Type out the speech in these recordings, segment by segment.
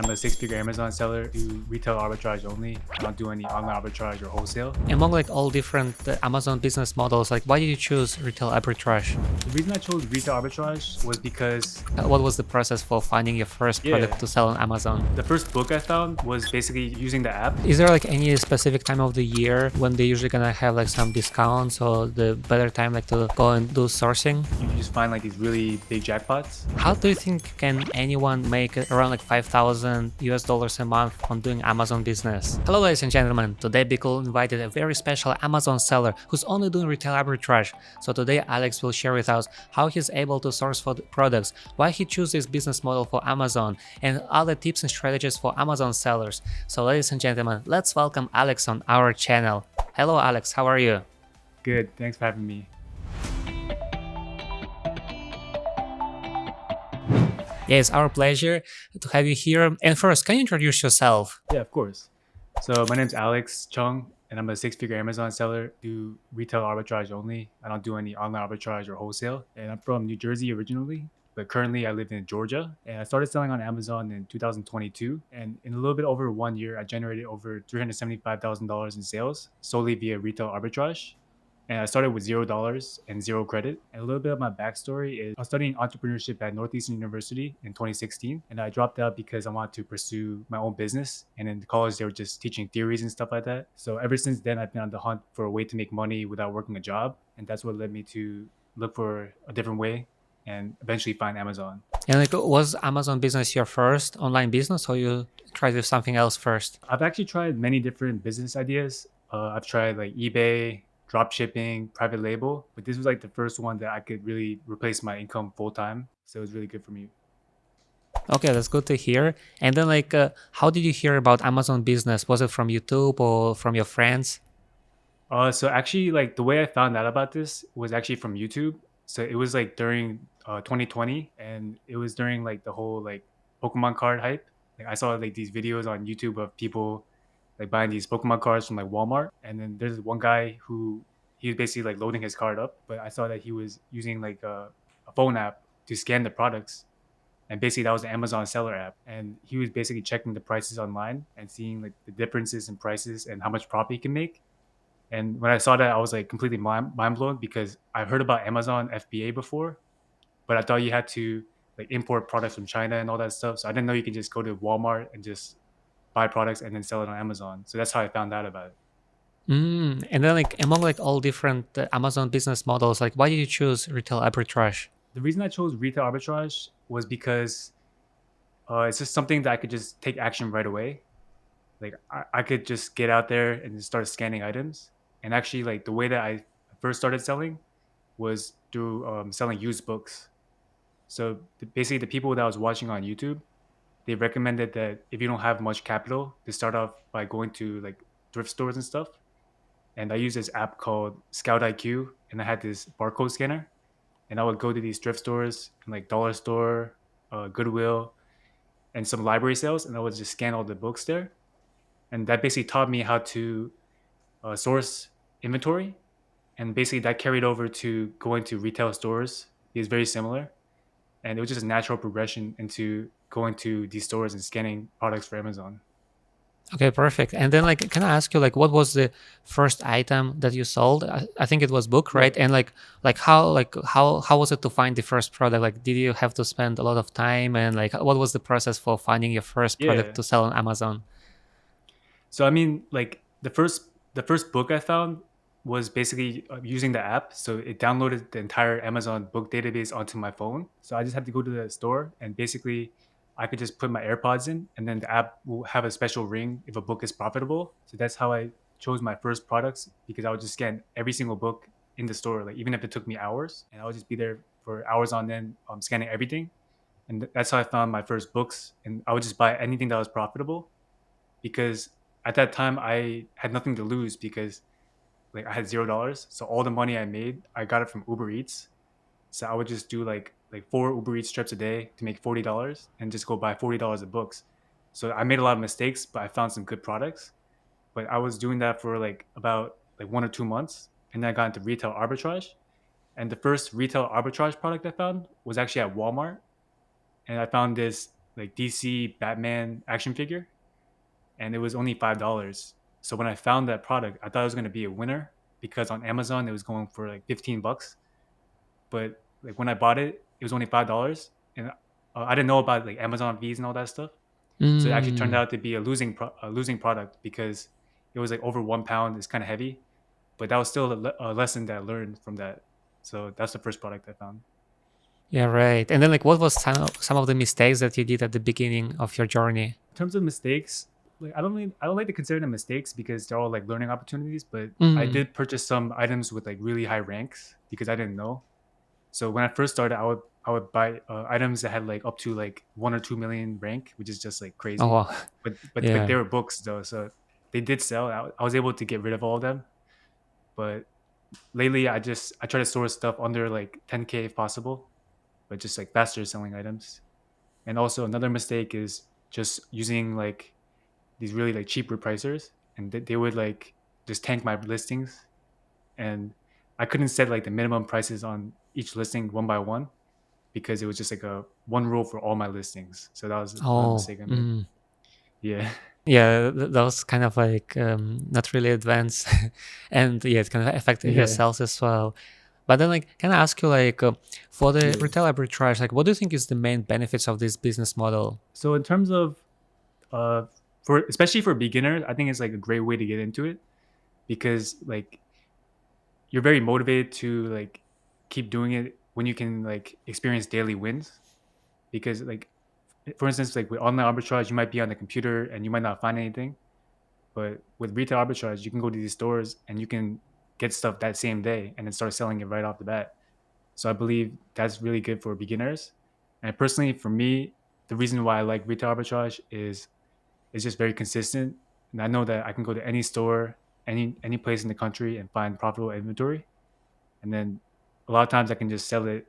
I'm a six-figure Amazon seller, do retail arbitrage only. I don't do any online arbitrage or wholesale. Among like all different Amazon business models, like why did you choose retail arbitrage? The reason I chose retail arbitrage was because, What was the process for finding your first product to sell on Amazon? the first book I found was basically using the app. Is there like any specific time of the year when they usually gonna have like some discounts or the better time like to go and do sourcing? You just find like these really big jackpots. How do you think can anyone make around like 5,000 US dollars a month on doing Amazon business? Hello ladies and gentlemen, today Bqool invited a very special Amazon seller who's only doing retail arbitrage. So today Alex will share with us how he's able to source for the products, why he chose this business model for Amazon, and other tips and strategies for Amazon sellers. So ladies and gentlemen, let's welcome Alex on our channel. Hello Alex, how are you? Good, thanks for having me. Yeah, it's our pleasure to have you here. And first, can you introduce yourself? Yeah, of course. So my name's Alex Chong, and I'm a six-figure Amazon seller, do retail arbitrage only. I don't do any online arbitrage or wholesale. And I'm from New Jersey originally, but currently I live in Georgia. And I started selling on Amazon in 2022. And in a little bit over 1 year, I generated over $375,000 in sales solely via retail arbitrage. And I started with $0 and zero credit. And a little bit of my backstory is I was studying entrepreneurship at Northeastern University in 2016. And I dropped out because I wanted to pursue my own business. And in college, they were just teaching theories and stuff like that. So ever since then, I've been on the hunt for a way to make money without working a job. And that's what led me to look for a different way and eventually find Amazon. And like, was Amazon business your first online business, or you tried with something else first? I've actually tried many different business ideas. I've tried like eBay, drop shipping, private label, but this was like the first one that I could really replace my income full time. So it was really good for me. Okay, that's good to hear. And then like, how did you hear about Amazon business? Was it from YouTube or from your friends? So actually, like the way I found out about this was actually from YouTube. So it was like during 2020, and it was during like the whole like Pokemon card hype. Like I saw like these videos on YouTube of people like buying these Pokemon cards from like Walmart, and then there's one guy who he was basically like loading his card up, but I saw that he was using like a phone app to scan the products, and basically that was the Amazon seller app, and he was basically checking the prices online and seeing like the differences in prices and how much profit he can make. And when I saw that, I was like completely mind blown because I've heard about Amazon FBA before, but I thought you had to like import products from China and all that stuff. So I didn't know you could just go to Walmart and just buy products and then sell it on Amazon. So that's how I found out about it. And then like among like all different Amazon business models, like why did you choose retail arbitrage? The reason I chose retail arbitrage was because it's just something that I could just take action right away. Like I could just get out there and just start scanning items. And actually, like the way that I first started selling was through selling used books. So basically, the people that I was watching on YouTube, they recommended that if you don't have much capital, to start off by going to like thrift stores and stuff. And I used this app called Scout IQ, and I had this barcode scanner, and I would go to these thrift stores and like dollar store, Goodwill, and some library sales, and I would just scan all the books there. And that basically taught me how to source inventory, and basically that carried over to going to retail stores. It's very similar, and it was just a natural progression into going to these stores and scanning products for Amazon. Okay, perfect. And then like, can I ask you like, what was the first item that you sold? I think it was book, right? Yeah. And how was it to find the first product? Like, did you have to spend a lot of time, and like, what was the process for finding your first product Yeah. to sell on Amazon? So I mean, like the first book I found was basically using the app. So it downloaded the entire Amazon book database onto my phone. So I just had to go to the store, and basically I could just put my AirPods in, and then the app will have a special ring if a book is profitable. So that's how I chose my first products, because I would just scan every single book in the store, like even if it took me hours, and I would just be there for hours on end, scanning everything. And that's how I found my first books. And I would just buy anything that was profitable, because at that time I had nothing to lose, because like I had $0. So all the money I made, I got it from Uber Eats. So I would just do like four Uber Eats trips a day to make $40 and just go buy $40 of books. So I made a lot of mistakes, but I found some good products. But I was doing that for like about like 1 or 2 months, and then I got into retail arbitrage. And the first retail arbitrage product I found was actually at Walmart, and I found this like DC Batman action figure, and it was only $5. So when I found that product, I thought it was gonna be a winner because on Amazon it was going for like $15. But like when I bought it, it was only $5, and I didn't know about like Amazon fees and all that stuff. So it actually turned Mm. out to be a losing product because it was like over 1 pound. It's kind of heavy, but that was still a lesson that I learned from that. So that's the first product I found. Yeah, right. And then like what was some of the mistakes that you did at the beginning of your journey? In terms of mistakes, like I don't like to consider them mistakes because they're all like learning opportunities. But I Mm. did purchase some items with like really high ranks because I didn't know. So when I first started, I would buy items that had like up to like 1 or 2 million rank, which is just like Oh, crazy. wow. But they Yeah. were books though, so they did sell. I was able to get rid of all of them. But lately, I try to store stuff under like 10K if possible, but just like faster selling items. And also another mistake is just using like these really like cheap repricers, and they would like just tank my listings, and I couldn't set like the minimum prices on each listing one by one because it was just like a one rule for all my listings. So that was another Oh. mistake I made. Mm. Yeah. Yeah, that was kind of like not really advanced, and yeah, it kind of affected your Yeah. sales as well. But then, like, can I ask you, like, for the Yeah. retail arbitrage, like, what do you think is the main benefits of this business model? So in terms of uh for especially for beginners, I think it's like a great way to get into it because like you're very motivated to like keep doing it when you can like experience daily wins because like for instance like with online arbitrage you might be on the computer and you might not find anything, but with retail arbitrage you can go to these stores and you can get stuff that same day and then start selling it right off the bat. So I believe that's really good for beginners. And personally for me, the reason why I like retail arbitrage is it's just very consistent, and I know that I can go to any store, any place in the country and find profitable inventory, and then a lot of times I can just sell it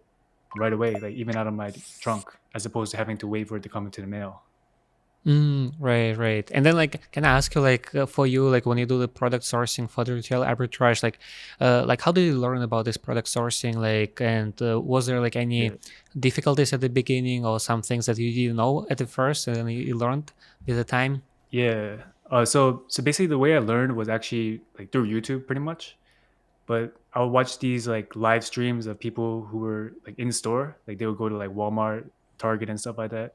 right away, like even out of my trunk, as opposed to having to wait for it to come into the mail. Right, right. And then, like, can I ask you, like, for you, like, when you do the product sourcing for the retail arbitrage, like, how did you learn about this product sourcing? Like, and was there like any Yeah, difficulties at the beginning or some things that you didn't know at the first and then you learned with the time? yeah. So basically, the way I learned was actually like through YouTube, pretty much. But I would watch these like live streams of people who were like in store, like they would go to like Walmart, Target, and stuff like that.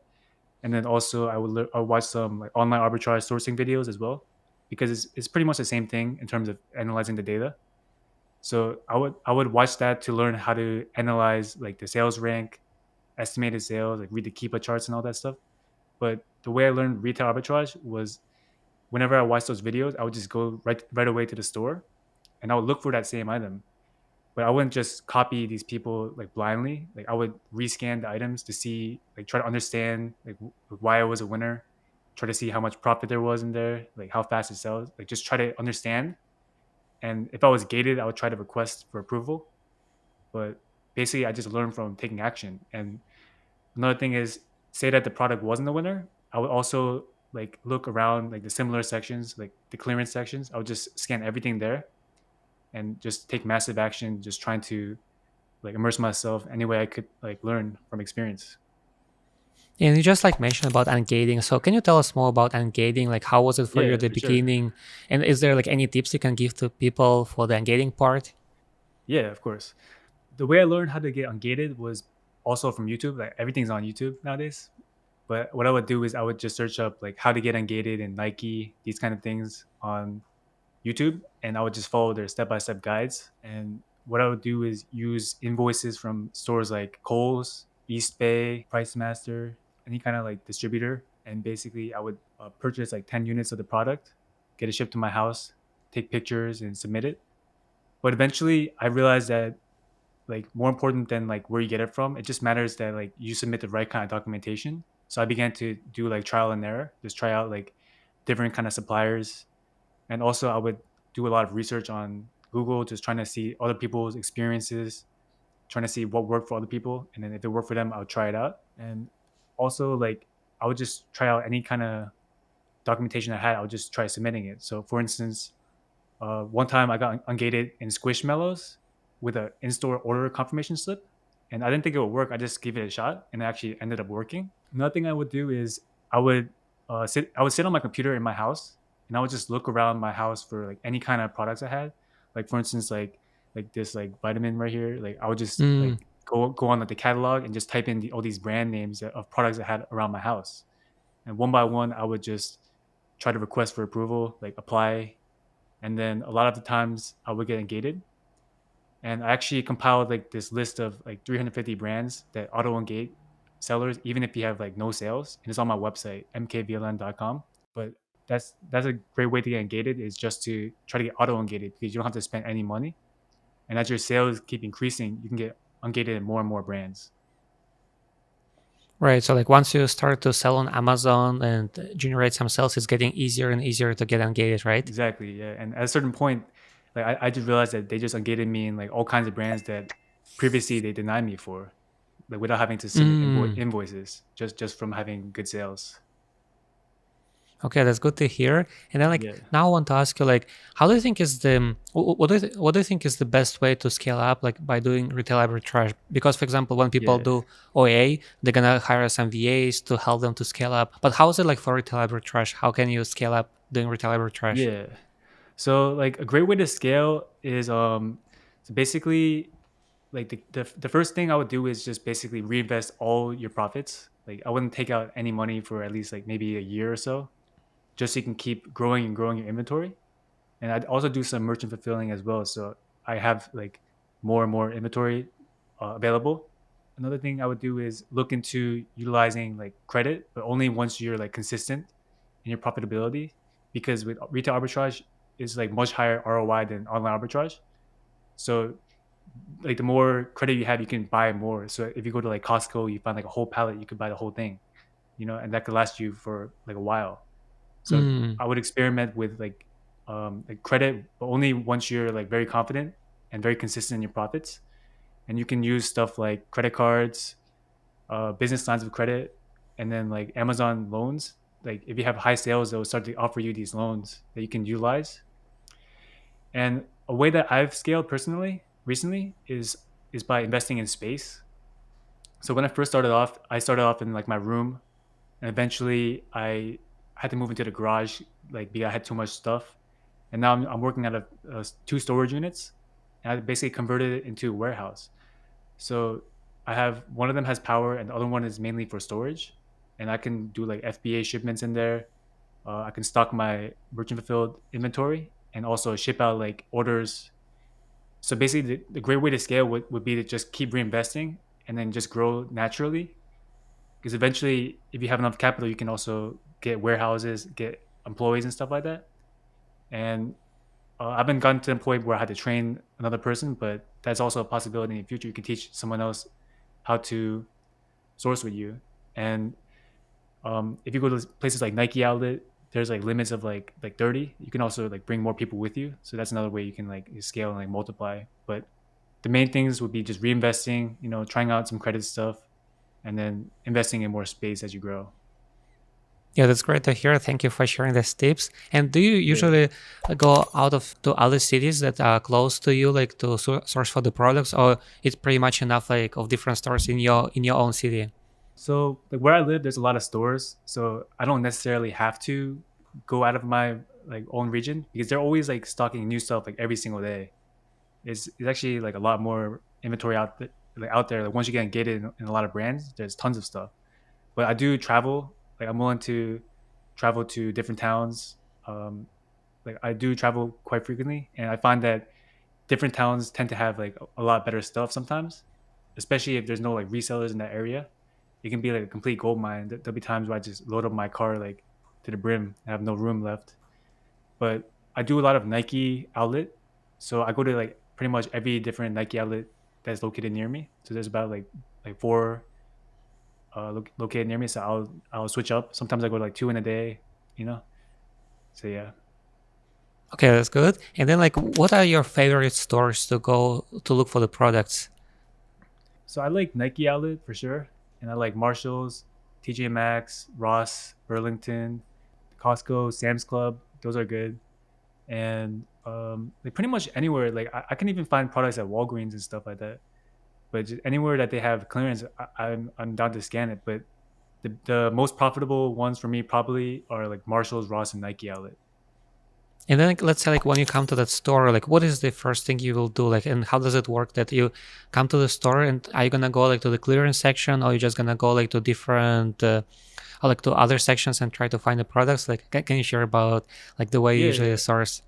And then also I would watch some like online arbitrage sourcing videos as well, because it's pretty much the same thing in terms of analyzing the data. So I would watch that to learn how to analyze like the sales rank, estimated sales, like read the Keepa charts and all that stuff. But the way I learned retail arbitrage was whenever I watched those videos, I would just go right away to the store and I would look for that same item. But I wouldn't just copy these people like blindly. Like I would rescan the items to see, like try to understand like why I was a winner, try to see how much profit there was in there, like how fast it sells, like just try to understand. And if I was gated, I would try to request for approval. But basically, I just learned from taking action. And another thing is, say that the product wasn't a winner, I would also like look around like the similar sections, like the clearance sections. I would just scan everything there and just take massive action, just trying to like immerse myself any way I could like learn from experience. And you just like mentioned about ungating. So can you tell us more about ungating? Like how was it for you Yeah, at the for sure. beginning? And is there like any tips you can give to people for the ungating part? Yeah, of course. The way I learned how to get ungated was also from YouTube. Like everything's on YouTube nowadays. But what I would do is I would just search up like how to get ungated and Nike, these kind of things on YouTube, and I would just follow their step by step guides. And what I would do is use invoices from stores like Kohl's, East Bay, Price Master, any kind of like distributor. And basically, I would purchase like 10 units of the product, get it shipped to my house, take pictures, and submit it. But eventually, I realized that like more important than like where you get it from, it just matters that like you submit the right kind of documentation. So I began to do like trial and error, just try out like different kind of suppliers, and also I would do a lot of research on Google, just trying to see other people's experiences, trying to see what worked for other people, and then if it worked for them, I would try it out. And also like I would just try out any kind of documentation I had. I would just try submitting it. So for instance, one time I got ungated in Squishmallows with an in-store order confirmation slip. and I didn't think it would work. I just gave it a shot, and it actually ended up working. Another thing I would do is I would sit on my computer in my house, and I would just look around my house for like any kind of products I had. Like for instance, like this like vitamin right here. Like I would just Mm. like go on like the catalog and just type in all these brand names of products I had around my house, and one by one I would just try to request for approval, like apply, and then a lot of the times I would get ungated. And I actually compiled like this list of like 350 brands that auto ungate sellers, even if you have like no sales. And it's on my website, mkvln.com. But that's a great way to get ungated, is just to try to get auto ungated, because you don't have to spend any money. And as your sales keep increasing, you can get ungated in more and more brands. Right. So like once you start to sell on Amazon and generate some sales, it's getting easier and easier to get ungated, right? Exactly. Yeah. And at a certain point, like I just realized that they just ungated me in like all kinds of brands that previously they denied me for, like without having to submit Mm. invoices, just from having good sales. Okay, that's good to hear. And then like Yeah. now I want to ask you like how do you think is the what do you think is the best way to scale up like by doing retail arbitrage? Because for example, when people Yeah. do OA, they're gonna hire some VAs to help them to scale up. But how is it like for retail arbitrage? How can you scale up doing retail arbitrage? Yeah. So like a great way to scale is so basically like the first thing I would do is just basically reinvest all your profits. Like I wouldn't take out any money for at least like maybe a year or so, just so you can keep growing and growing your inventory. And I'd also do some merchant fulfilling as well, so I have like more and more inventory available. Another thing I would do is look into utilizing like credit, but only once you're like consistent in your profitability, because with retail arbitrage is like much higher ROI than online arbitrage. So like the more credit you have, you can buy more. So if you go to like Costco, you find like a whole pallet, you could buy the whole thing, and that could last you for like a while. So Mm. I would experiment with like credit, but only once you're like very confident and very consistent in your profits. And you can use stuff like credit cards, business lines of credit, and then like Amazon loans. Like if you have high sales, they'll start to offer you these loans that you can utilize. And a way that I've scaled personally recently is by investing in space. So when I first started off, I started off in like my room, and eventually I had to move into the garage, like because I had too much stuff. And now I'm working out of two storage units, and I basically converted it into a warehouse. So I have one of them has power, and the other one is mainly for storage, and I can do like FBA shipments in there. I can stock my merchant fulfilled inventory and also ship out like orders. So basically, the great way to scale would be to just keep reinvesting and then just grow naturally. Because eventually, if you have enough capital, you can also get warehouses, get employees, and stuff like that. And I haven't gotten to the point where I had to train another person, but that's also a possibility in the future. You can teach someone else how to source with you. And if you go to places like Nike Outlet, there's like limits of like 30. You can also like bring more people with you. So that's another way you can like scale and like multiply. But the main things would be just reinvesting, trying out some credit stuff, and then investing in more space as you grow. Yeah, that's great to hear. Thank you for sharing these tips. And do you Yeah. usually go out of to other cities that are close to you, like to source for the products, or it's pretty much enough like of different stores in your own city? So like where I live, there's a lot of stores. So I don't necessarily have to go out of my like own region, because they're always like stocking new stuff like every single day. It's actually like a lot more inventory out there. Like once you get engaged in a lot of brands, there's tons of stuff. But I do travel. Like I'm willing to travel to different towns. Um, like I do travel quite frequently, and I find that different towns tend to have like a lot better stuff sometimes, especially if there's no like resellers in that area. It can be like a complete gold mine. There'll be times where I just load up my car like to the brim and have no room left. But I do a lot of Nike outlet, so I go to like pretty much every different Nike outlet that's located near me. So there's about like four located near me. So I'll switch up. Sometimes I go to like two in a day. You know. So yeah. Okay, that's good. And then like, what are your favorite stores to go to look for the products? So I like Nike outlet for sure, and I like Marshalls, TJ Maxx, Ross, Burlington, Costco, Sam's Club. Those are good. And like pretty much anywhere. Like I can even find products at Walgreens and stuff like that. But just anywhere that they have clearance, I'm down to scan it. But the most profitable ones for me probably are like Marshalls, Ross, and Nike outlet. And then like, let's say like when you come to that store, like what is the first thing you will do? Like, and how does it work that you come to the store, and are you gonna go like to the clearance section, or you just gonna go like to different or like to other sections and try to find the products? Like can you share about like the way you Yeah, usually yeah, source?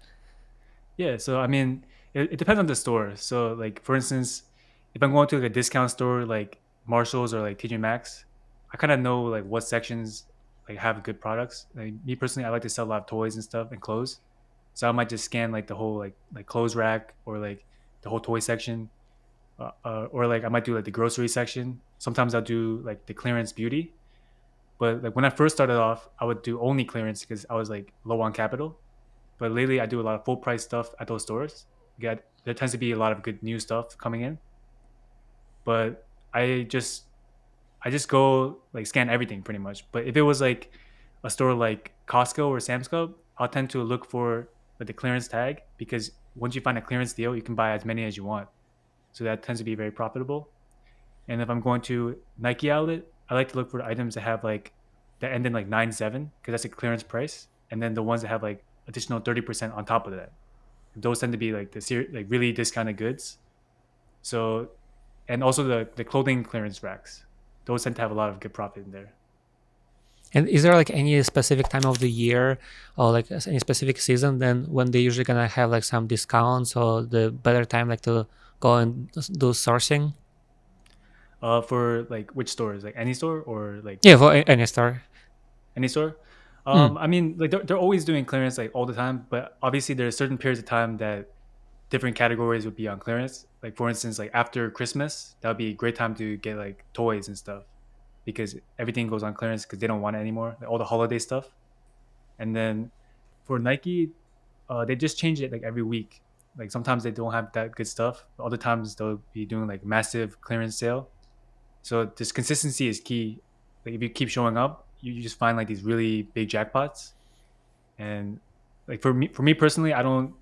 yeah. So I mean, it depends on the store. So like for instance, if I'm going to like a discount store like Marshalls or like TJ Maxx, I kind of know like what sections like have good products. Like me personally, I like to sell a lot of toys and stuff and clothes. So I might just scan like the whole like clothes rack or like the whole toy section, or like I might do like the grocery section. Sometimes I'll do like the clearance beauty. But like when I first started off, I would do only clearance because I was like low on capital. But lately, I do a lot of full price stuff at those stores. There tends to be a lot of good new stuff coming in. But I just go like scan everything pretty much. But if it was like a store like Costco or Sam's Club, I'll tend to look for like the clearance tag because once you find a clearance deal, you can buy as many as you want. So that tends to be very profitable. And if I'm going to Nike outlet, I like to look for items that have like that end in like 97 because that's a clearance price. And then the ones that have like additional 30% on top of that. Those tend to be like like really discounted goods. So and also the clothing clearance racks. Those tend to have a lot of good profit in there. And is there like any specific time of the year or like any specific season then when they usually gonna have like some discounts or the better time like to go and do sourcing? For like which stores? Like any store or like Yeah, for any store. any store? Mm. I mean, like they're always doing clearance like all the time, but obviously there are certain periods of time that different categories would be on clearance. Like for instance, like after Christmas, that would be a great time to get like toys and stuff because everything goes on clearance because they don't want it anymore, like all the holiday stuff. And then for Nike, they just change it like every week. Like sometimes they don't have that good stuff. But other times they'll be doing like massive clearance sale. So this consistency is key. Like if you keep showing up, you just find like these really big jackpots. And like for me personally, I don't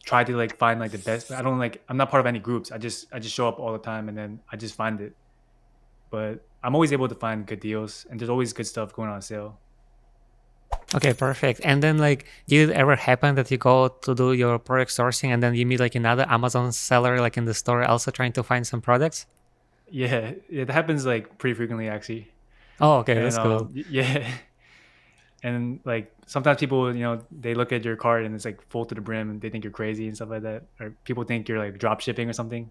try to like find like the best. I don't like I'm not part of any groups. I just show up all the time and then I just find it. But I'm always able to find good deals and there's always good stuff going on sale. Okay, perfect. And then like did it ever happen that you go to do your product sourcing and then you meet like another Amazon seller like in the store also trying to find some products? Yeah, it happens like pretty frequently actually. Oh, okay, And that's cool. yeah, and like sometimes people they look at your cart and it's like full to the brim and they think you're crazy and stuff like that, or people think you're like drop shipping or something.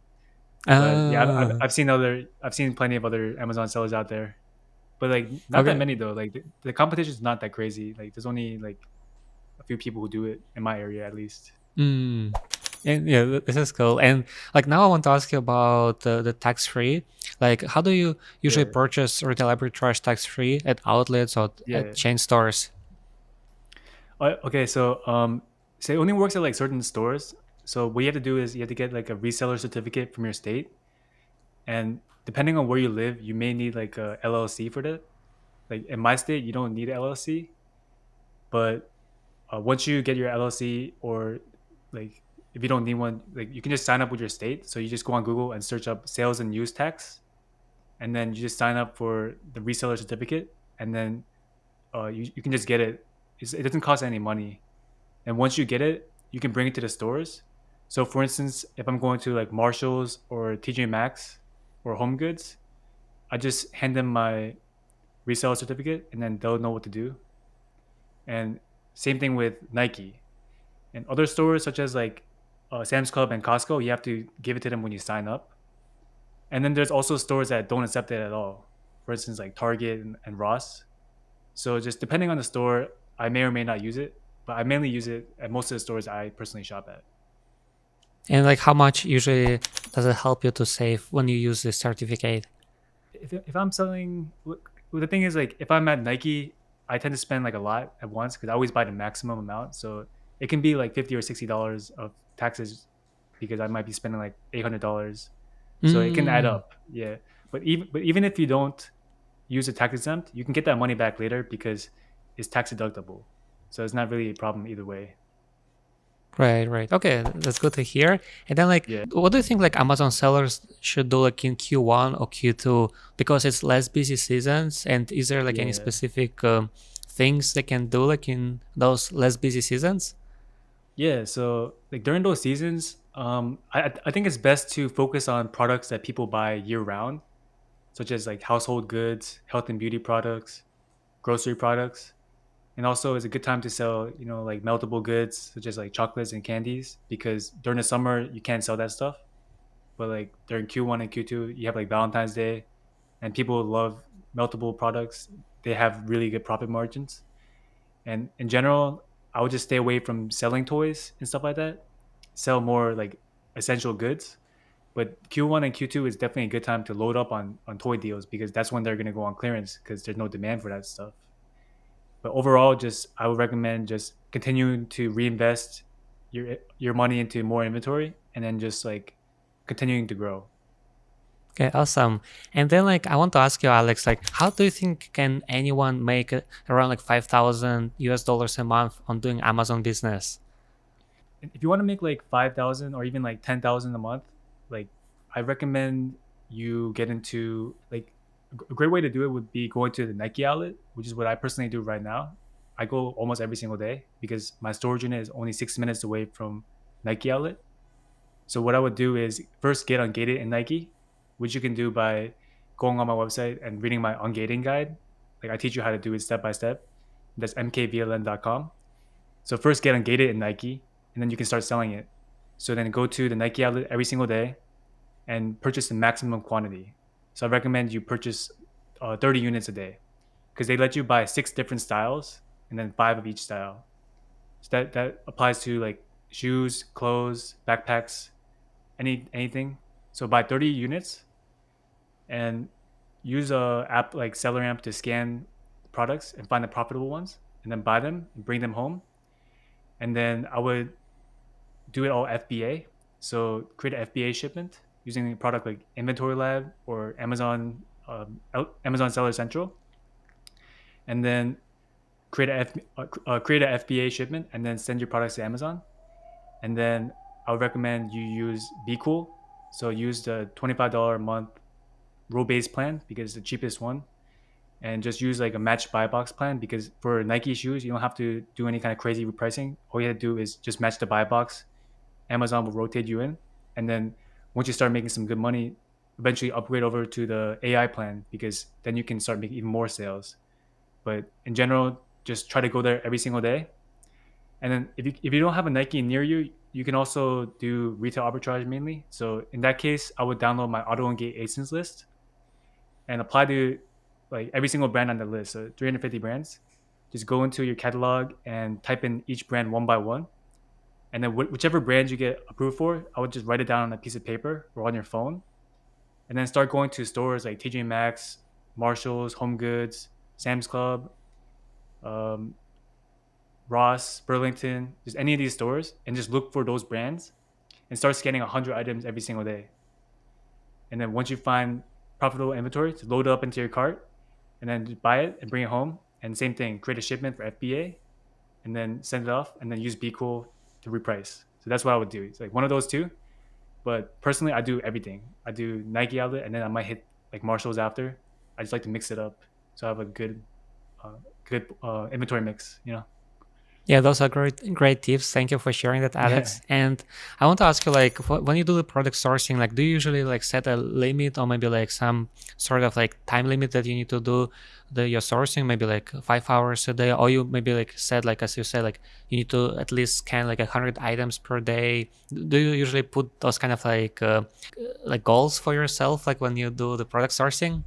But yeah, Uh, I've seen plenty of other Amazon sellers out there, but like not that okay. many though. Like the competition is not that crazy. Like there's only like a few people who do it in my area at least. Mm. And yeah, this is cool. And like now I want to ask you about the tax free. Like, how do you usually Yeah, purchase retail arbitrage tax free at outlets or at yeah. chain stores? Okay, so it only works at like certain stores. So what you have to do is you have to get like a reseller certificate from your state, and depending on where you live, you may need like a LLC for that. Like in my state, you don't need an LLC, but once you get your LLC or like if you don't need one, like you can just sign up with your state. So you just go on Google and search up sales and use tax, and then you just sign up for the reseller certificate, and then you can just get it. It doesn't cost any money, and once you get it, you can bring it to the stores. So for instance, if I'm going to like Marshalls or TJ Maxx or Home Goods, I just hand them my reseller certificate, and then they'll know what to do. And same thing with Nike and other stores such as like Sam's Club and Costco. You have to give it to them when you sign up. And then there's also stores that don't accept it at all. For instance, like Target and Ross. So just depending on the store, I may or may not use it, but I mainly use it at most of the stores I personally shop at. And like, how much usually does it help you to save when you use this certificate? If I'm selling, well, the thing is like if I'm at Nike, I tend to spend like a lot at once because I always buy the maximum amount. So it can be like $50 or $60 of taxes because I might be spending like $800. So it can add Mm. up. Yeah, but even if you don't use a tax exempt, you can get that money back later because it's tax deductible. So it's not really a problem either way. Right, right. Okay, that's good to hear. And then like, Yeah, what do you think like Amazon sellers should do like in Q1 or Q2 because it's less busy seasons? And is there like any yeah, specific things they can do like in those less busy seasons? yeah. So like during those seasons, I think it's best to focus on products that people buy year round, such as like household goods, health and beauty products, grocery products. And also it's a good time to sell, like meltable goods such as like chocolates and candies because during the summer you can't sell that stuff. But like during Q1 and Q2, you have like Valentine's Day and people love meltable products. They have really good profit margins. And in general, I would just stay away from selling toys and stuff like that. Sell more like essential goods. But Q1 and Q2 is definitely a good time to load up on toy deals because that's when they're going to go on clearance because there's no demand for that stuff. But overall, just I would recommend just continuing to reinvest your money into more inventory and then just like continuing to grow. Okay, awesome. And then like I want to ask you, Alex, like how do you think can anyone make around like 5,000 US dollars a month on doing Amazon business? If you want to make like 5,000 or even like 10,000 a month, like I recommend you get into like a great way to do it would be going to the Nike outlet, which is what I personally do right now. I go almost every single day because my storage unit is only 6 minutes away from Nike outlet. So what I would do is first get ungated in Nike, which you can do by going on my website and reading my ungating guide. Like I teach you how to do it step by step. That's mkvln.com. So first get ungated in Nike, and then you can start selling it. So then go to the Nike outlet every single day and purchase the maximum quantity. So I recommend you purchase 30 units a day because they let you buy 6 different styles and then 5 of each style. So that applies to like shoes, clothes, backpacks, anything. So buy 30 units and use a app like SellerAmp to scan products and find the profitable ones and then buy them and bring them home. And then I would do it all FBA. So create an FBA shipment using a product like Inventory Lab or Amazon Seller Central, and then create a FBA shipment and then send your products to Amazon. And then I would recommend you use Bqool. So use the $25 a month row based plan because it's the cheapest one, and just use like a match Buybox plan because for Nike shoes you don't have to do any kind of crazy repricing. All you have to do is just match the Buybox. Amazon will rotate you in, and then once you start making some good money, eventually upgrade over to the AI plan because then you can start making even more sales. But in general, just try to go there every single day. And then if you don't have a Nike near you, you can also do retail arbitrage mainly. So in that case, I would download my auto engage ASINs list and apply to like every single brand on the list. So 350 brands. Just go into your catalog and type in each brand one by one, and then whichever brand you get approved for, I would just write it down on a piece of paper or on your phone, and then start going to stores like TJ Maxx, Marshalls, Home Goods, Sam's Club, um, Ross, Burlington, just any of these stores, and just look for those brands and start scanning 100 items every single day. And then once you find profitable inventory, to load it up into your cart, and then just buy it and bring it home. And same thing, create a shipment for FBA, and then send it off, and then use Bqool to reprice. So that's what I would do. It's like one of those two. But personally, I do everything. I do Nike outlet, and then I might hit like Marshalls after. I just like to mix it up, so I have a good inventory mix. Yeah, those are great tips. Thank you for sharing that, Yeah. Alex. And I want to ask you, like, when you do the product sourcing, like, do you usually like set a limit or maybe like some sort of like time limit that you need to do your sourcing, maybe like 5 hours a day, or you maybe like said, like as you said, like you need to at least scan like 100 items per day. Do you usually put those kind of like goals for yourself, like when you do the product sourcing?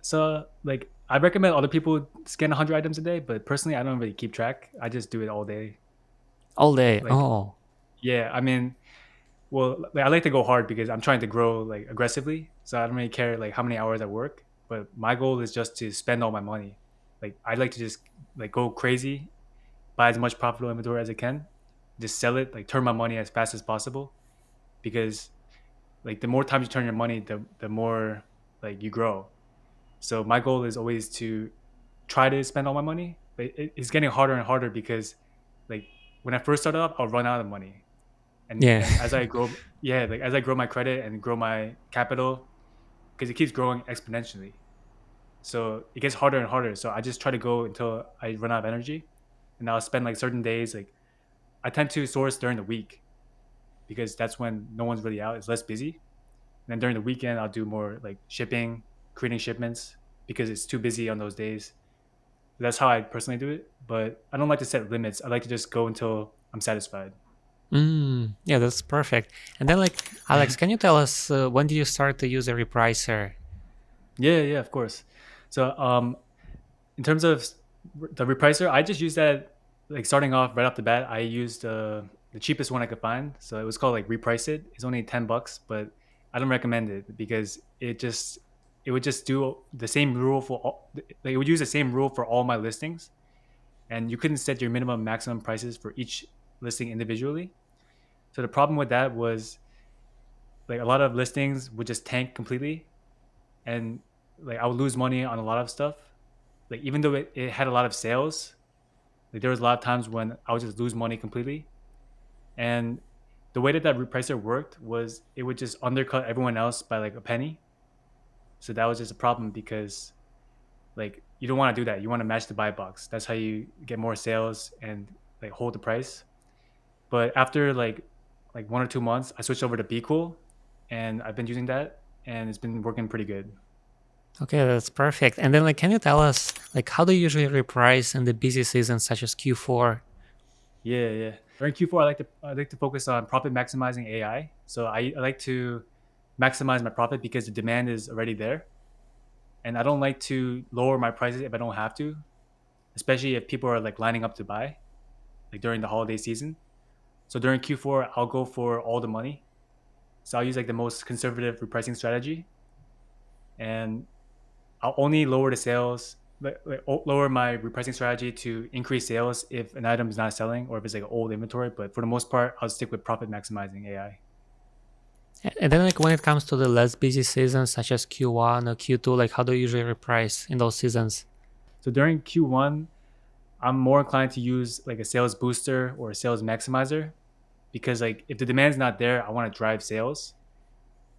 So like I recommend other people scan 100 items a day, but personally, I don't really keep track. I just do it all day. All day. Like, Oh, yeah, I mean, well, like, I like to go hard because I'm trying to grow like aggressively. So I don't really care like how many hours I work, but my goal is just to spend all my money. Like I like to just like go crazy, buy as much profitable inventory as I can, just sell it, like turn my money as fast as possible because like the more times you turn your money, the more like you grow. So my goal is always to try to spend all my money, but it's getting harder and harder because like when I first started off, I'll run out of money, Yeah. and as I grow, yeah, like as I grow my credit and grow my capital, because it keeps growing exponentially. So it gets harder and harder. So I just try to go until I run out of energy, and I'll spend like certain days. Like I tend to source during the week because that's when no one's really out. It's less busy. And then during the weekend, I'll do more like shipping, creating shipments because it's too busy on those days. That's how I personally do it. But I don't like to set limits. I like to just go until I'm satisfied. Yeah, that's perfect. And then, like, Alex, can you tell us when did you start to use a repricer? Yeah, yeah, of course. So in terms of the repricer, I just used that like starting off right off the bat. I used the cheapest one I could find. So it was called like Reprice It. It's only $10, but I don't recommend it because it would just do the same rule for all. Like it would use the same rule for all my listings, and you couldn't set your minimum maximum prices for each listing individually. So the problem with that was like a lot of listings would just tank completely, and like I would lose money on a lot of stuff. Like even though it had a lot of sales, like there was a lot of times when I would just lose money completely. And the way that repricer worked was it would just undercut everyone else by like a penny. So that was just a problem because like you don't want to do that. You want to match the buy box. That's how you get more sales and like hold the price. But after like 1 or 2 months, I switched over to Bqool, and I've been using that, and it's been working pretty good. Okay, that's perfect. And then, like, can you tell us, like, how do you usually reprice in the busy seasons such as Q4? Yeah, yeah. During Q4, I like to focus on profit maximizing AI. So I like to maximize my profit because the demand is already there, and I don't like to lower my prices if I don't have to, especially if people are like lining up to buy, like during the holiday season. So during Q4, I'll go for all the money. So I'll use like the most conservative repricing strategy, and I'll only lower the sales, lower my repricing strategy to increase sales if an item is not selling or if it's like old inventory. But for the most part, I'll stick with profit maximizing AI. And then, like, when it comes to the less busy seasons such as Q1 or Q2, like, how do you usually reprice in those seasons? So during Q1, I'm more inclined to use like a sales booster or a sales maximizer because like if the demand's not there, I want to drive sales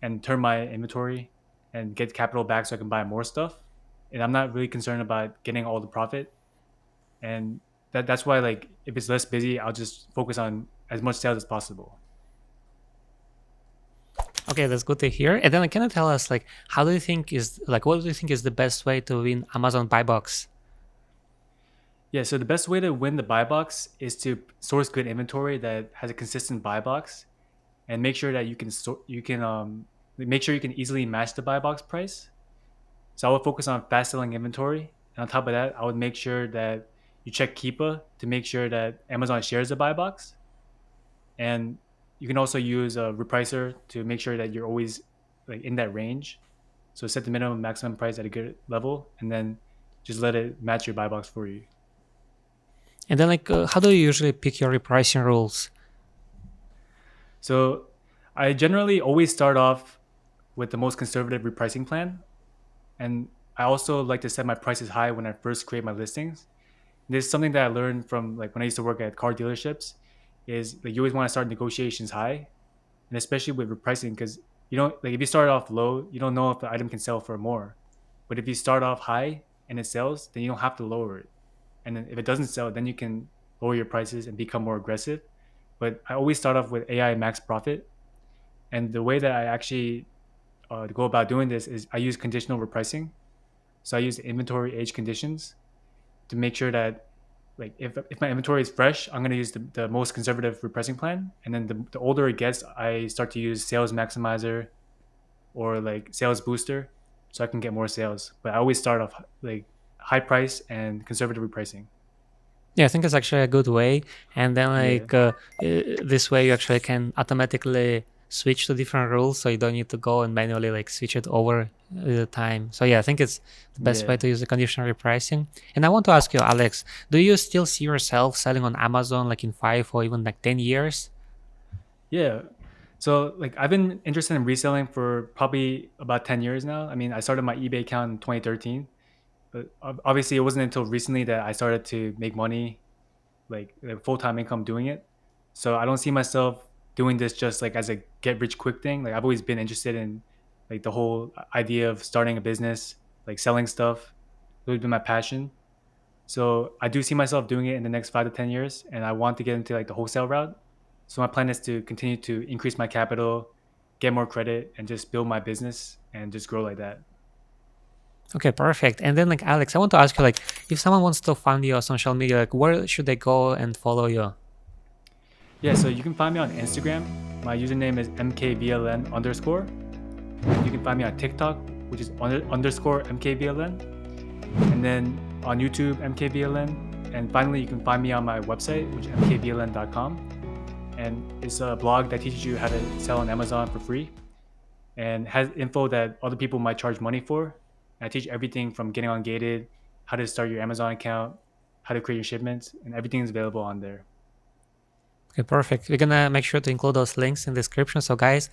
and turn my inventory and get capital back so I can buy more stuff. And I'm not really concerned about getting all the profit. And that's why like if it's less busy, I'll just focus on as much sales as possible. Okay, that's good to hear. And then, like, can you tell us, like, how do you think is, like, what do you think is the best way to win Amazon Buybox? Yeah, so the best way to win the buy box is to source good inventory that has a consistent buy box and make sure that you can make sure you can easily match the buy box price. So I would focus on fast selling inventory. And on top of that, I would make sure that you check Keepa to make sure that Amazon shares the buy box. And you can also use a repricer to make sure that you're always like in that range. So set the minimum maximum price at a good level and then just let it match your buy box for you. And then, like, how do you usually pick your repricing rules? So I generally always start off with the most conservative repricing plan. And I also like to set my prices high when I first create my listings. This is something that I learned from like when I used to work at car dealerships is like you always want to start negotiations high, and especially with repricing because you don't like if you start off low, you don't know if the item can sell for more. But if you start off high and it sells, then you don't have to lower it. And then if it doesn't sell, then you can lower your prices and become more aggressive. But I always start off with AI max profit, and the way that I actually go about doing this is I use conditional repricing. So I use inventory age conditions to make sure that like if my inventory is fresh, I'm going to use the most conservative repricing plan. And then the older it gets, I start to use sales maximizer or like sales booster so I can get more sales. But I always start off like high price and conservative repricing. Yeah, I think it's actually a good way. And then, Yeah. like, this way you actually can automatically switch to different rules, so you don't need to go and manually like switch it over the time. So yeah, I think it's the best way Yeah. to use the conditional repricing. And I want to ask you, Alex, do you still see yourself selling on Amazon like in 5 or even like 10 years? Yeah. So like I've been interested in reselling for probably about 10 years now. I mean, I started my eBay account in 2013, but obviously it wasn't until recently that I started to make money like a full-time income doing it. So I don't see myself doing this just like as a get rich quick thing. Like I've always been interested in like the whole idea of starting a business, like selling stuff. It's always been my passion. So I do see myself doing it in the next 5 to 10 years, and I want to get into like the wholesale route. So my plan is to continue to increase my capital, get more credit, and just build my business and just grow like that. Okay, perfect. And then like Alex, I want to ask you like if someone wants to find you on social media, like where should they go and follow you? Yeah, so you can find me on Instagram. My username is Mkvln underscore. You can find me on TikTok, which is underscore Mkvln. And then on YouTube, Mkvln. And finally, you can find me on my website, which is mkvln.com. And it's a blog that teaches you how to sell on Amazon for free and has info that other people might charge money for. I teach everything from getting ungated, how to start your Amazon account, how to create your shipments, and everything is available on there. Okay, perfect. We're gonna make sure to include those links in the description. So guys,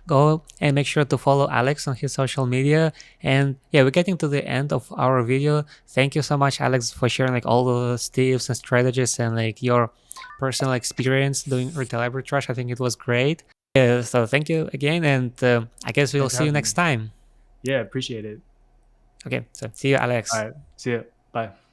go and make sure to follow Alex on his social media. And yeah, we're getting to the end of our video. Thank you so much, Alex, for sharing like all those tips and strategies and like your personal experience doing retail arbitrage. I think it was great. Yeah, so thank you again, and I guess we'll Thanks for see you having next me. time. Yeah, appreciate it. Okay, so see you, All Alex. right, see you. Bye.